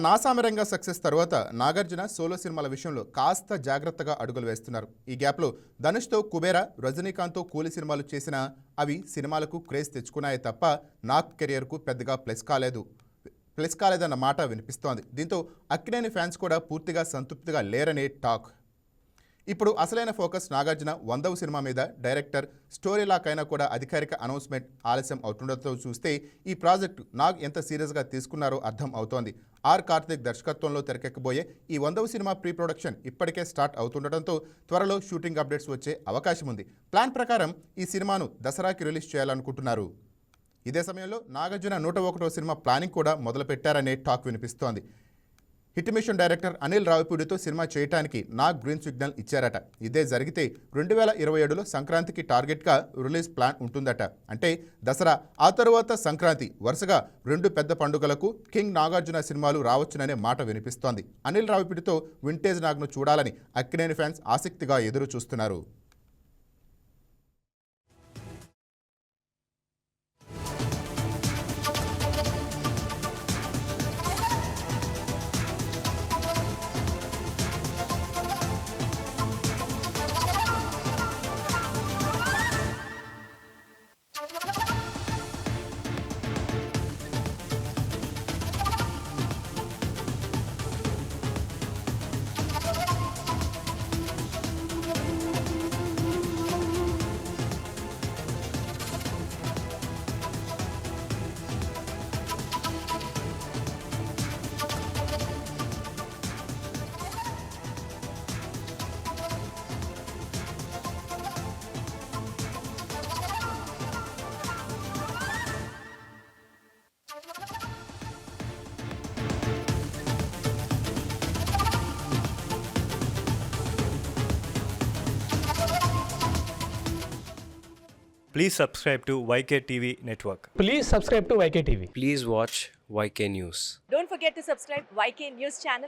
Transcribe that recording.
నాసామరంగా success తర్వాత Nagarjuna solo సినిమాల విషయంలో కాస్త జాగ్రత్తగా అడుగులు వేస్తున్నారు. ఈ గ్యాప్లో ధనుష్తో కుబేరా, రజనీకాంత్తో కూలి సినిమాలు చేసినా అవి సినిమాలకు క్రేజ్ తెచ్చుకున్నాయే తప్ప నాగ్ కెరియర్కు పెద్దగా ప్లస్ కాలేదన్న మాట వినిపిస్తోంది. దీంతో అక్కినేని ఫ్యాన్స్ కూడా పూర్తిగా సంతృప్తిగా లేరనే టాక్. ఇప్పుడు అసలైన ఫోకస్ నాగార్జున 100వ సినిమా మీద. డైరెక్టర్ స్టోరీ లాకైనా కూడా అధికారిక అనౌన్స్మెంట్ ఆలస్యం అవుతుండటంతో చూస్తే ఈ ప్రాజెక్టు నాగ్ ఎంత సీరియస్గా తీసుకున్నారో అర్థం అవుతోంది. కార్తిక్ దర్శకత్వంలో తెరకెక్కబోయే ఈ 100వ సినిమా ప్రీ ప్రొడక్షన్ ఇప్పటికే స్టార్ట్ అవుతుండటంతో త్వరలో షూటింగ్ అప్డేట్స్ వచ్చే అవకాశం ఉంది. ప్లాన్ ప్రకారం ఈ సినిమాను దసరాకి రిలీజ్ చేయాలనుకుంటున్నారు. ఇదే సమయంలో నాగార్జున 101వ సినిమా ప్లానింగ్ కూడా మొదలుపెట్టారనే టాక్ వినిపిస్తోంది. హిట్ మిషన్ డైరెక్టర్ అనిల్ రావిపూడితో సినిమా చేయడానికి నాగ్ గ్రీన్ సిగ్నల్ ఇచ్చారట. ఇదే జరిగితే 2027లో సంక్రాంతికి టార్గెట్గా రిలీజ్ ప్లాన్ ఉంటుందట. అంటే దసరా, ఆ తరువాత సంక్రాంతి, వరుసగా 2 పెద్ద పండుగలకు కింగ్ నాగార్జున సినిమాలు రావచ్చుననే మాట వినిపిస్తోంది. అనిల్ రావిపూడితో వింటేజ్ నాగ్ను చూడాలని అక్కినేని ఫ్యాన్స్ ఆసక్తిగా ఎదురు చూస్తున్నారు. Please subscribe to YK TV Network. Please subscribe to YK TV. Please watch YK News. Don't forget to subscribe YK News channel.